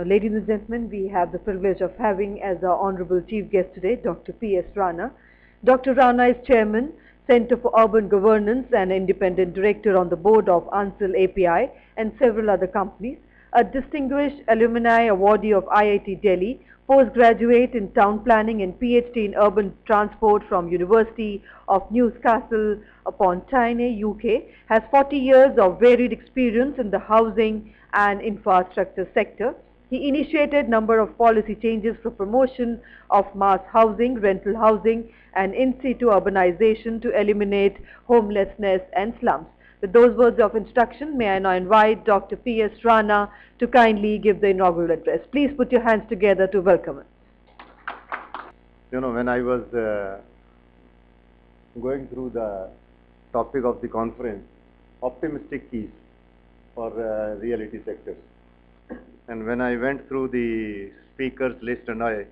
Ladies and gentlemen, we have the privilege of having as our honorable chief guest today, Dr. P.S. Rana. Dr. Rana is chairman, Center for Urban Governance and independent director on the board of Ansel API and several other companies, a distinguished alumni awardee of IIT Delhi, postgraduate in town planning and PhD in urban transport from University of Newcastle upon Tyne, UK, has 40 years of varied experience in the housing and infrastructure sector. He initiated number of policy changes for promotion of mass housing, rental housing and in-situ urbanization to eliminate homelessness and slums. With those words of introduction, may I now invite Dr. P.S. Rana to kindly give the inaugural address. Please put your hands together to welcome him. You know, when I was going through the topic of the conference, optimistic keys for reality sectors, and when I went through the speakers list, and I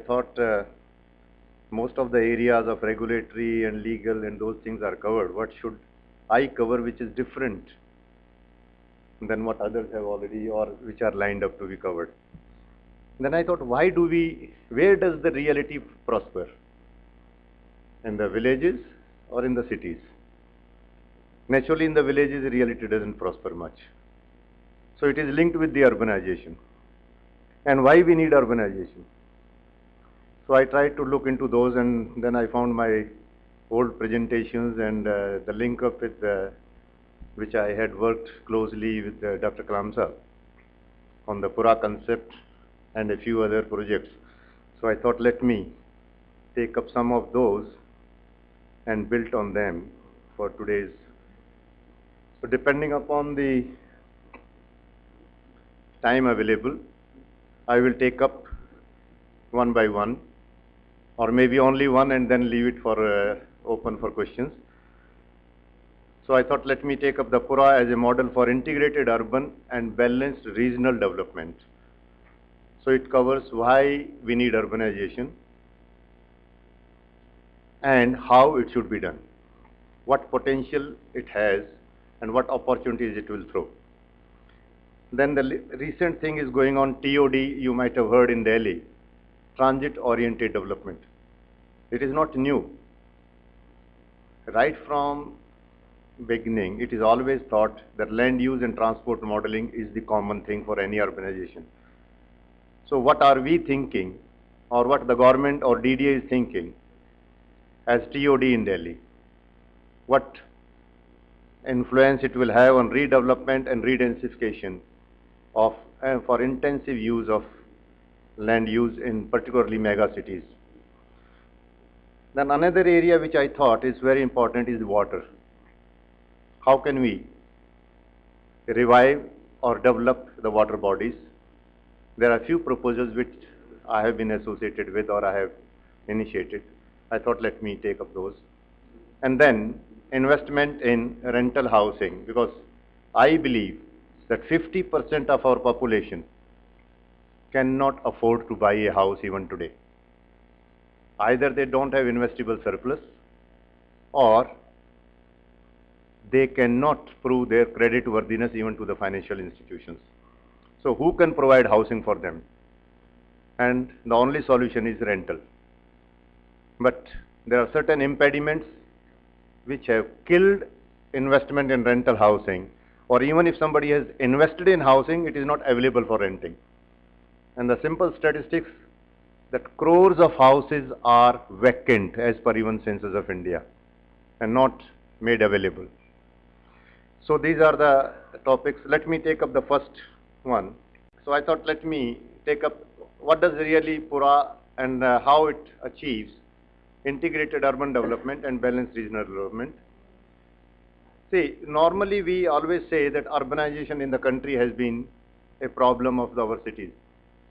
thought most of the areas of regulatory and legal and those things are covered. What should I cover which is different than what others have already or which are lined up to be covered? Then I thought, where does the reality prosper? In the villages or in the cities? Naturally, in the villages, the reality doesn't prosper much. So it is linked with the urbanization. And why we need urbanization? So I tried to look into those, and then I found my old presentations and the link up with which I had worked closely with Dr. Kalam Sahab on the Pura concept and a few other projects. So I thought, let me take up some of those and build on them for today's. So depending upon the time available, I will take up one by one, or maybe only one and then leave it for open for questions. So I thought, let me take up the Pura as a model for integrated urban and balanced regional development. So it covers why we need urbanization and how it should be done, what potential it has and what opportunities it will throw. Then the recent thing is going on, TOD, you might have heard in Delhi, transit-oriented development. It is not new. Right from beginning, it is always thought that land use and transport modeling is the common thing for any urbanization. So what are we thinking, or what the government or DDA is thinking as TOD in Delhi? What influence it will have on redevelopment and redensification of for intensive use of land use in particularly mega cities. Then another area which I thought is very important is water. How can we revive or develop the water bodies? There are few proposals which I have been associated with or I have initiated. I thought, let me take up those. And then investment in rental housing, because I believe that 50% of our population cannot afford to buy a house even today. Either they don't have investable surplus, or they cannot prove their credit worthiness even to the financial institutions. So who can provide housing for them? And the only solution is rental. But there are certain impediments which have killed investment in rental housing, or even if somebody has invested in housing, it is not available for renting. And the simple statistics that crores of houses are vacant as per even Census of India and not made available. So these are the topics. Let me take up the first one. So I thought, let me take up what does really Pura and how it achieves integrated urban development and balanced regional development. See, normally we always say that urbanization in the country has been a problem of our cities.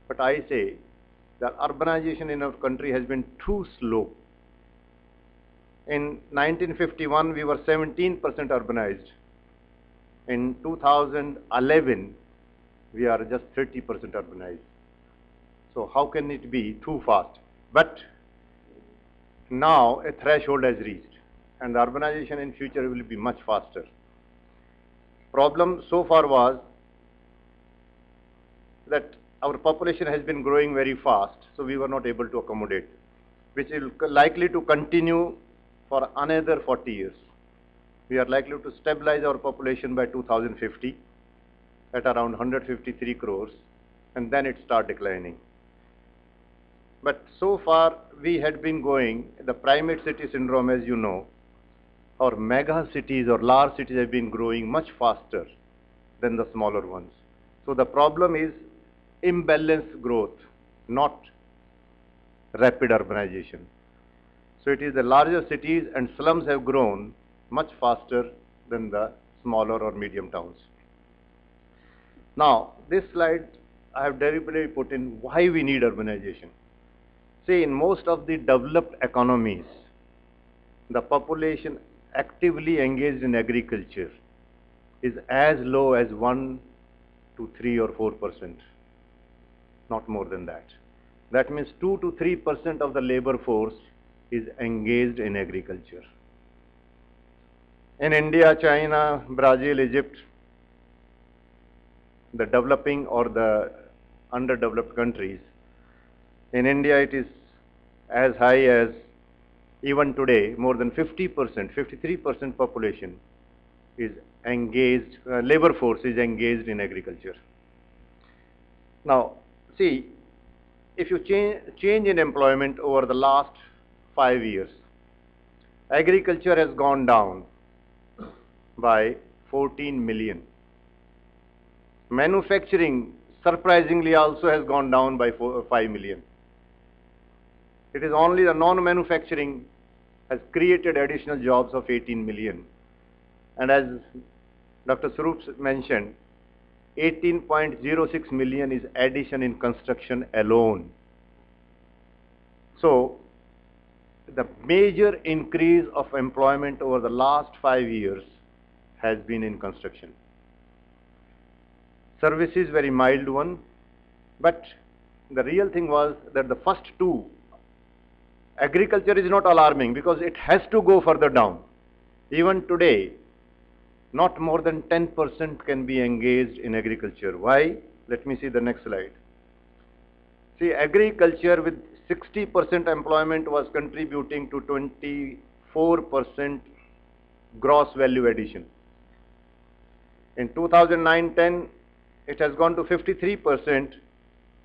But I say that urbanization in our country has been too slow. In 1951, we were 17% urbanized. In 2011, we are just 30% urbanized. So how can it be too fast? But now a threshold has reached, and the urbanization in future will be much faster. Problem so far was that our population has been growing very fast, so we were not able to accommodate, which is likely to continue for another 40 years. We are likely to stabilize our population by 2050 at around 153 crores, and then it start declining. But so far, we had been going, the primate city syndrome, as you know, or mega cities or large cities have been growing much faster than the smaller ones. So the problem is imbalanced growth, not rapid urbanization. So it is the larger cities and slums have grown much faster than the smaller or medium towns. Now, this slide I have deliberately put in why we need urbanization. See, in most of the developed economies, the population actively engaged in agriculture is as low as 1 to 3 or 4%, not more than that. That means 2 to 3% of the labor force is engaged in agriculture. In India, China, Brazil, Egypt, the developing or the underdeveloped countries, in India it is as high as, even today, more than 50%, 53% population is engaged, labor force is engaged in agriculture. Now, see, if you change in employment over the last 5 years, agriculture has gone down by 14 million. Manufacturing, surprisingly, also has gone down by 5 million. It is only the non-manufacturing has created additional jobs of 18 million. And as Dr. Swarup mentioned, 18.06 million is addition in construction alone. So, the major increase of employment over the last 5 years has been in construction. Services, very mild one, but the real thing was that the first two, agriculture is not alarming because it has to go further down. Even today, not more than 10% can be engaged in agriculture. Why? Let me see the next slide. See, agriculture with 60% employment was contributing to 24% gross value addition. In 2009-10, it has gone to 53%,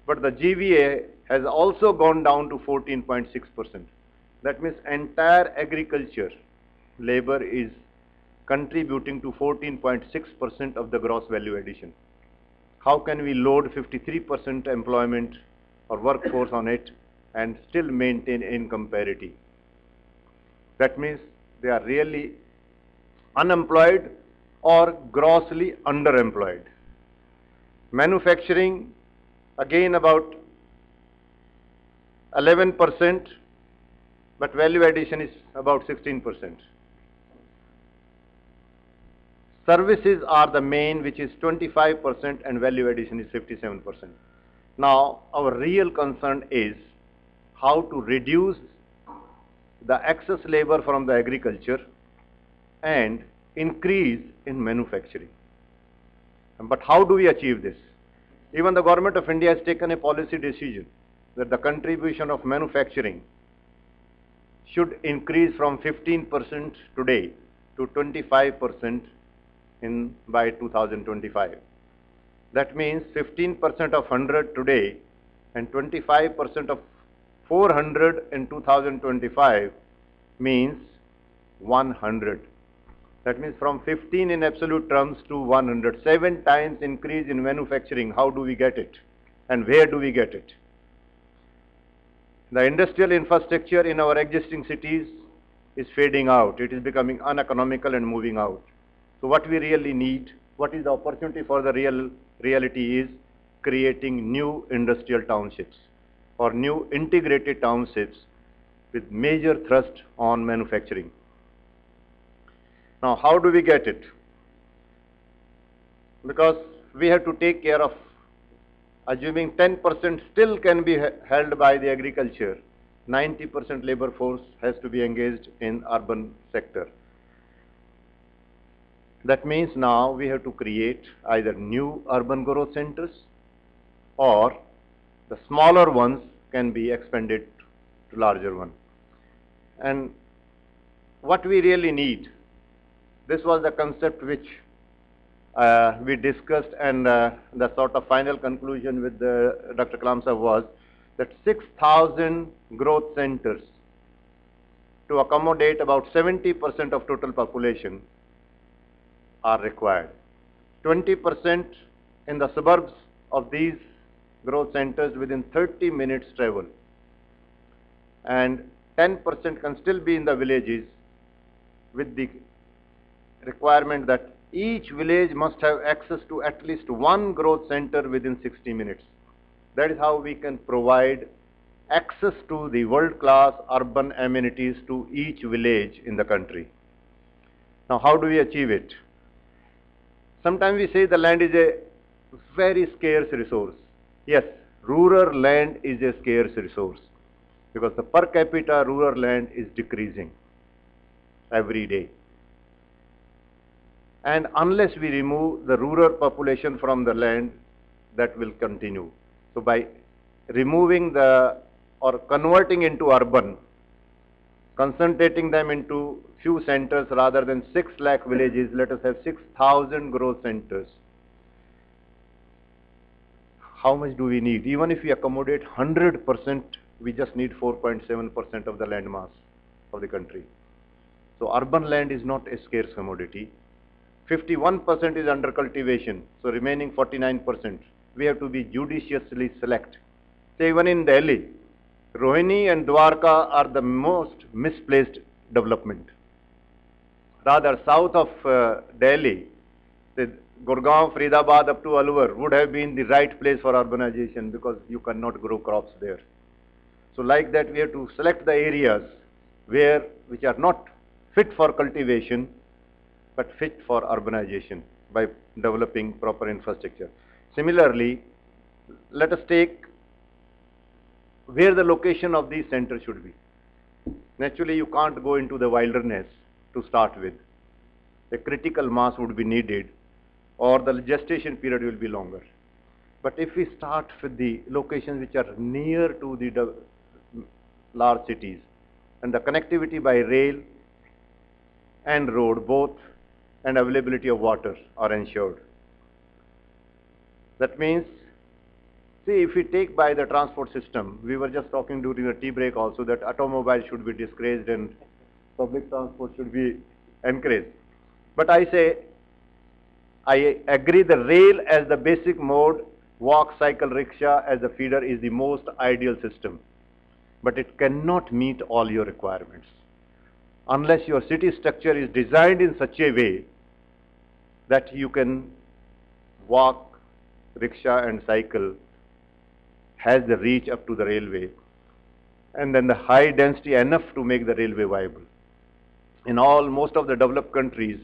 but the GVA has also gone down to 14.6%. That means entire agriculture labor is contributing to 14.6% of the gross value addition. How can we load 53% employment or workforce on it and still maintain income parity? That means they are really unemployed or grossly underemployed. Manufacturing, again about 11%, but value addition is about 16%. Services are the main, which is 25%, and value addition is 57%. Now, our real concern is how to reduce the excess labor from the agriculture and increase in manufacturing. But how do we achieve this? Even the government of India has taken a policy decision that the contribution of manufacturing should increase from 15% today to 25% by 2025. That means 15% of 100 today and 25% of 400 in 2025 means 100. That means from 15 in absolute terms to 100. 7 times increase in manufacturing. How do we get it? And where do we get it? The industrial infrastructure in our existing cities is fading out. It is becoming uneconomical and moving out. So what we really need, what is the opportunity for the reality is creating new industrial townships or new integrated townships with major thrust on manufacturing. Now, how do we get it? Because we have to take care of, assuming 10% still can be held by the agriculture, 90% labor force has to be engaged in urban sector. That means now we have to create either new urban growth centers or the smaller ones can be expanded to larger ones. And what we really need, this was the concept which we discussed, and the sort of final conclusion with Dr. Kalam Sahab was that 6,000 growth centers to accommodate about 70% of total population are required. 20% in the suburbs of these growth centers within 30 minutes travel, and 10% can still be in the villages, with the requirement that each village must have access to at least one growth center within 60 minutes. That is how we can provide access to the world-class urban amenities to each village in the country. Now, how do we achieve it? Sometimes we say the land is a very scarce resource. Yes, rural land is a scarce resource because the per capita rural land is decreasing every day. And unless we remove the rural population from the land, that will continue. So by removing or converting into urban, concentrating them into few centers rather than 6 lakh villages, let us have 6,000 growth centers. How much do we need? Even if we accommodate 100%, we just need 4.7% of the land mass of the country. So urban land is not a scarce commodity. 51% is under cultivation, so remaining 49%, we have to be judiciously select. Say even in Delhi, Rohini and Dwarka are the most misplaced development. Rather, south of Delhi, the Gurgaon, Faridabad up to Alwar would have been the right place for urbanization because you cannot grow crops there. So like that, we have to select the areas which are not fit for cultivation but fit for urbanization by developing proper infrastructure. Similarly, let us take where the location of these centers should be. Naturally, you can't go into the wilderness to start with. A critical mass would be needed, or the gestation period will be longer. But if we start with the locations which are near to the large cities, and the connectivity by rail and road both, and availability of water are ensured. That means, see, if we take by the transport system, we were just talking during the tea break also that automobile should be discouraged and public transport should be encouraged. But I say, I agree the rail as the basic mode, walk, cycle, rickshaw as the feeder is the most ideal system. But it cannot meet all your requirements. Unless your city structure is designed in such a way that you can walk, rickshaw and cycle has the reach up to the railway, and then the high density enough to make the railway viable. In most of the developed countries,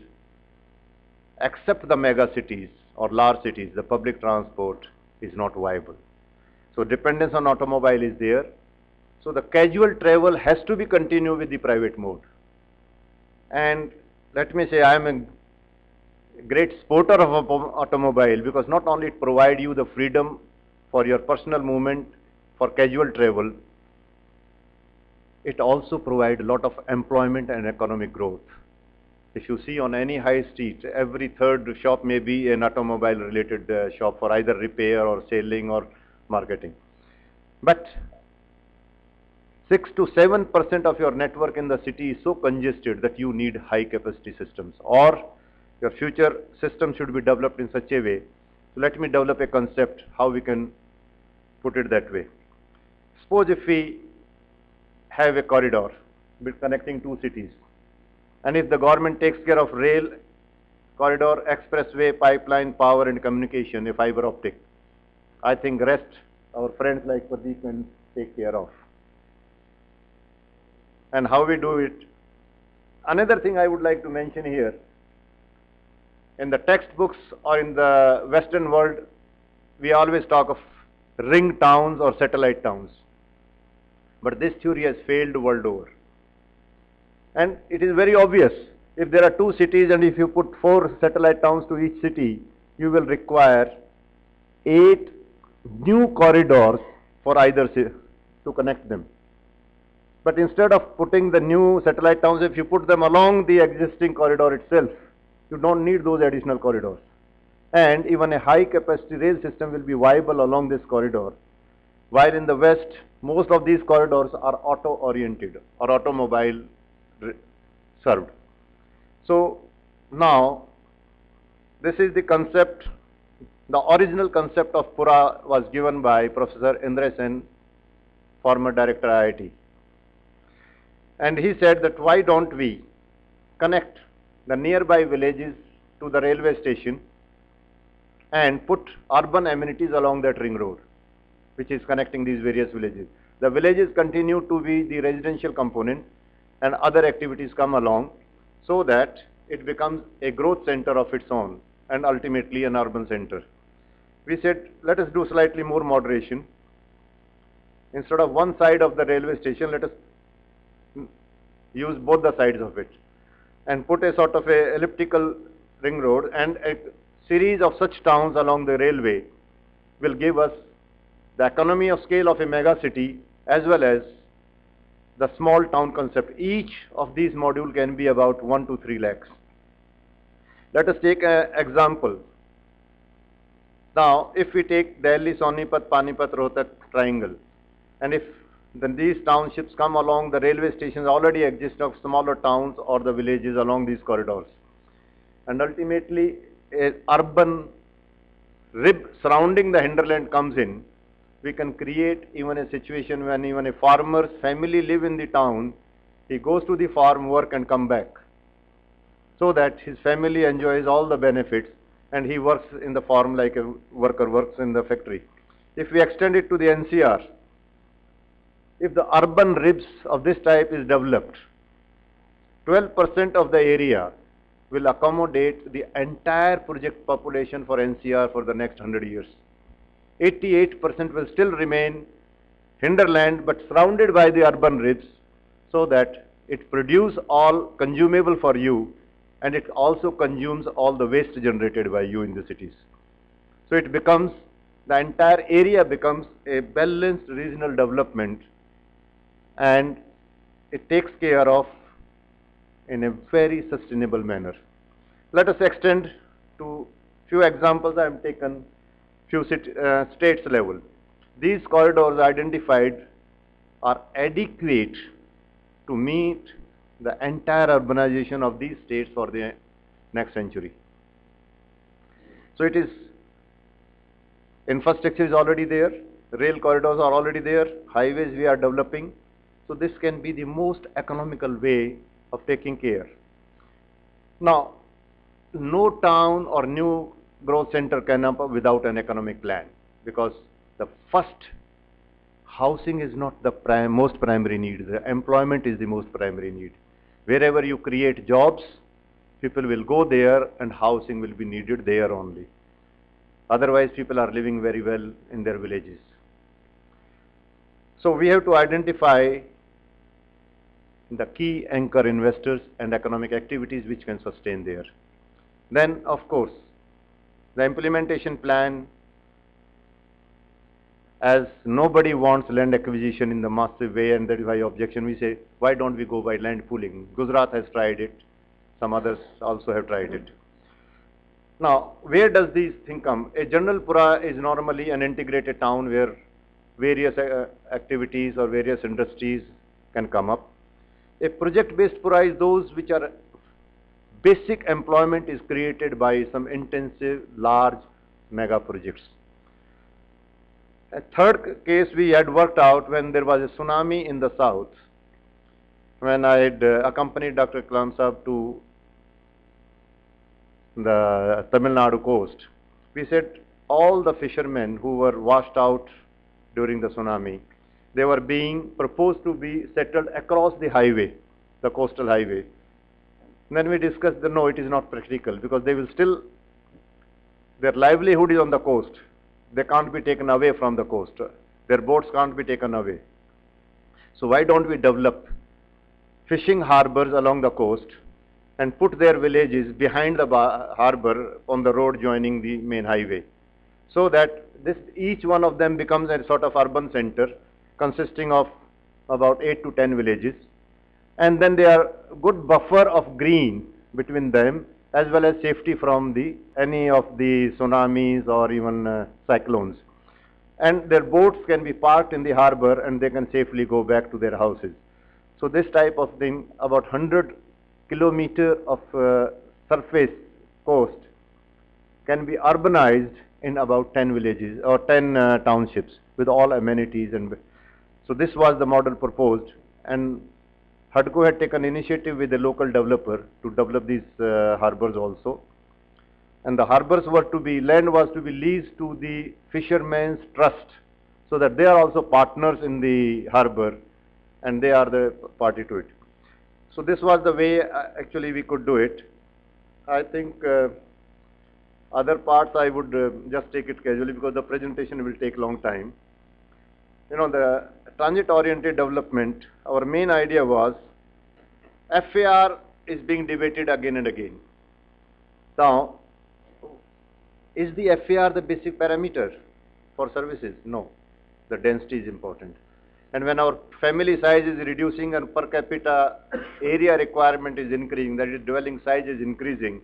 except the mega cities or large cities, the public transport is not viable. So dependence on automobile is there. So the casual travel has to be continued with the private mode. And let me say, I am a great supporter of automobile because not only it provides you the freedom for your personal movement, for casual travel, it also provides a lot of employment and economic growth. If you see on any high street, every third shop may be an automobile related shop for either repair or selling or marketing. But 6 to 7% of your network in the city is so congested that you need high capacity systems, or your future system should be developed in such a way. So let me develop a concept how we can put it that way. Suppose if we have a corridor connecting two cities, and if the government takes care of rail, corridor, expressway, pipeline, power and communication, a fiber optic, I think rest our friends like Pradeep can take care of. And how we do it? Another thing I would like to mention here, in the textbooks or in the Western world, we always talk of ring towns or satellite towns. But this theory has failed world over. And it is very obvious, if there are two cities and if you put 4 satellite towns to each city, you will require 8 new corridors for either to connect them. But instead of putting the new satellite towns, if you put them along the existing corridor itself, you don't need those additional corridors. And even a high capacity rail system will be viable along this corridor. While in the west, most of these corridors are auto-oriented or automobile served. So now, this is the concept. The original concept of Pura was given by Professor Indra Sen, former director IIT. And he said that why don't we connect the nearby villages to the railway station and put urban amenities along that ring road, which is connecting these various villages. The villages continue to be the residential component and other activities come along so that it becomes a growth center of its own and ultimately an urban center. We said, let us do slightly more moderation. Instead of one side of the railway station, let us use both the sides of it and put a sort of a elliptical ring road, and a series of such towns along the railway will give us the economy of scale of a mega city as well as the small town concept. Each of these modules can be about 1 to 3 lakhs. Let us take an example. Now, if we take Delhi, Sonipat, Panipat, Rohtak triangle, and if then these townships come along, the railway stations already exist of smaller towns or the villages along these corridors. And ultimately, a urban rib surrounding the hinterland comes in, we can create even a situation when even a farmer's family live in the town, he goes to the farm, work and come back, so that his family enjoys all the benefits and he works in the farm like a worker works in the factory. If we extend it to the NCR, if the urban ribs of this type is developed, 12% of the area will accommodate the entire project population for NCR for the next 100 years. 88% will still remain hinterland but surrounded by the urban ribs, so that it produces all consumable for you and it also consumes all the waste generated by you in the cities. So it becomes, the entire area becomes a balanced regional development, and it takes care of in a very sustainable manner. Let us extend to few examples I have taken, few states level. These corridors identified are adequate to meet the entire urbanization of these states for the next century. So it is, infrastructure is already there, rail corridors are already there, highways we are developing. So this can be the most economical way of taking care. Now, no town or new growth center can come up without an economic plan, because the first, housing is not the most primary need. The employment is the most primary need. Wherever you create jobs, people will go there and housing will be needed there only. Otherwise, people are living very well in their villages. So we have to identify the key anchor investors and economic activities which can sustain there. Then, of course, the implementation plan, as nobody wants land acquisition in the massive way, and that is why objection, we say, why don't we go by land pooling? Gujarat has tried it, some others also have tried it. Now, where does these things come? A general Pura is normally an integrated town where various activities or various industries can come up. A project-based Pura is those which are basic employment is created by some intensive, large mega projects. A third case we had worked out when there was a tsunami in the south, when I had accompanied Dr. Kalam Sahab to the Tamil Nadu coast. We said all the fishermen who were washed out during the tsunami, they were being proposed to be settled across the highway, the coastal highway. And then we discussed that no, it is not practical, because they will still, their livelihood is on the coast. They can't be taken away from the coast. Their boats can't be taken away. So why don't we develop fishing harbors along the coast and put their villages behind the harbor on the road joining the main highway, so that each one of them becomes a sort of urban center consisting of about 8 to 10 villages, and then there are good buffer of green between them, as well as safety from any of the tsunamis or even cyclones. And their boats can be parked in the harbor and they can safely go back to their houses. So this type of thing, about 100 kilometer of surface coast can be urbanized in about 10 villages or 10 townships with all amenities. And so this was the model proposed, and HUDCO had taken initiative with a local developer to develop these harbors also. And the harbors were to be, land was to be leased to the Fishermen's Trust, so that they are also partners in the harbor and they are the party to it. So this was the way actually we could do it. I think other parts I would just take it casually because the presentation will take long time. You know, the transit-oriented development, our main idea was FAR is being debated again and again. Now, is the FAR the basic parameter for services? No, the density is important. And when our family size is reducing and per capita area requirement is increasing, that is dwelling size is increasing,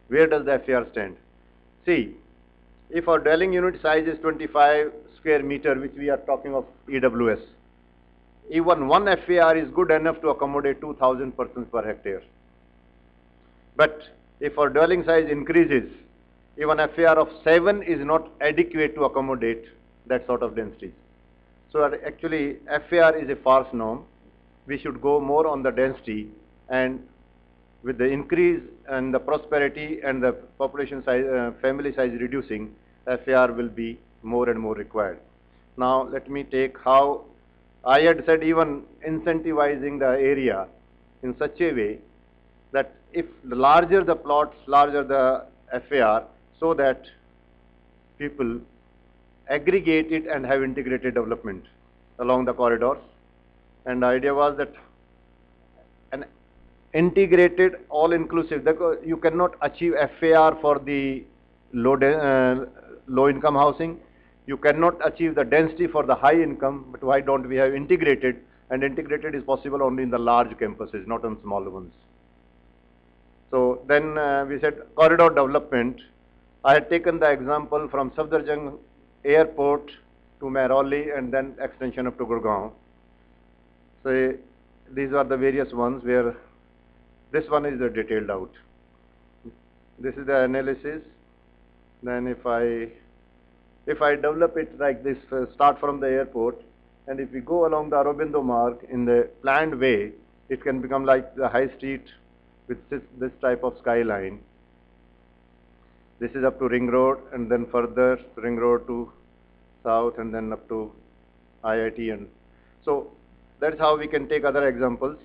where does the FAR stand? See, if our dwelling unit size is 25 square meter, which we are talking of EWS, even one FAR is good enough to accommodate 2,000 persons per hectare. But if our dwelling size increases, even FAR of 7 is not adequate to accommodate that sort of density. So actually FAR is a false norm. We should go more on the density, and with the increase and the prosperity and the population size, family size reducing, FAR will be more and more required. Now let me take how I had said even incentivizing the area in such a way that if the larger the plots, larger the FAR, so that people aggregate it and have integrated development along the corridors. And the idea was that an integrated, all-inclusive, you cannot achieve FAR for the low-income housing. You cannot achieve the density for the high income, but why don't we have integrated? And integrated is possible only in the large campuses, not on small ones. So then we said corridor development. I had taken the example from Safdarjung Airport to Mehrauli and then extension up to Gurgaon. So these are the various ones where this one is detailed out. This is the analysis. Then if I develop it like this, start from the airport, and if we go along the Aurobindo Marg in the planned way, it can become like the high street with this type of skyline. This is up to Ring Road, and then further Ring Road to south, and then up to IIT. And so that's how we can take other examples.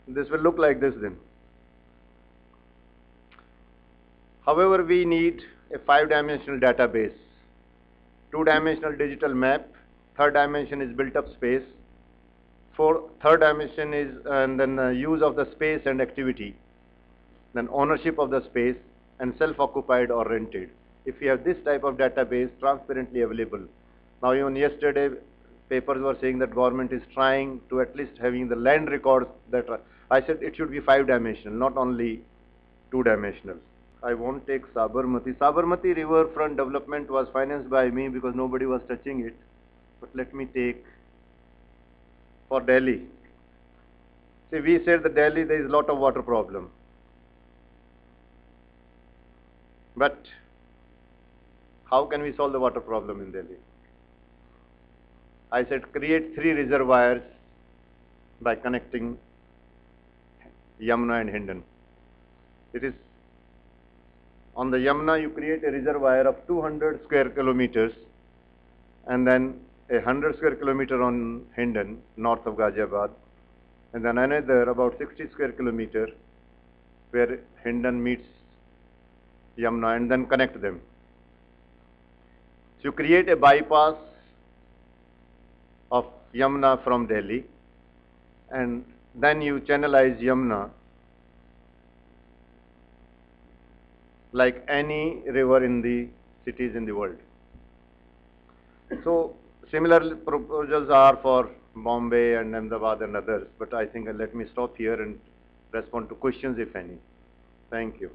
This will look like this then. However, we need a 5-dimensional database, 2-dimensional digital map, 3rd dimension is built up space, 3rd dimension is and then use of the space and activity, then ownership of the space, and self-occupied or rented. If you have this type of database transparently available. Now even yesterday papers were saying that government is trying to at least having the land records that I said it should be 5-dimensional, not only 2-dimensional. I won't take Sabarmati. Sabarmati riverfront development was financed by me because nobody was touching it. But let me take for Delhi. See, we said that Delhi there is a lot of water problem. But how can we solve the water problem in Delhi? I said create 3 reservoirs by connecting Yamuna and Hindon. It is on the Yamuna you create a reservoir of 200 square kilometers and then 100 square kilometer on Hindon, north of Ghaziabad, and then another about 60 square kilometer where Hindon meets Yamuna, and then connect them. So you create a bypass of Yamuna from Delhi, and then you channelize Yamuna like any river in the cities in the world. So similar proposals are for Bombay and Ahmedabad and others, but I think let me stop here and respond to questions if any. Thank you.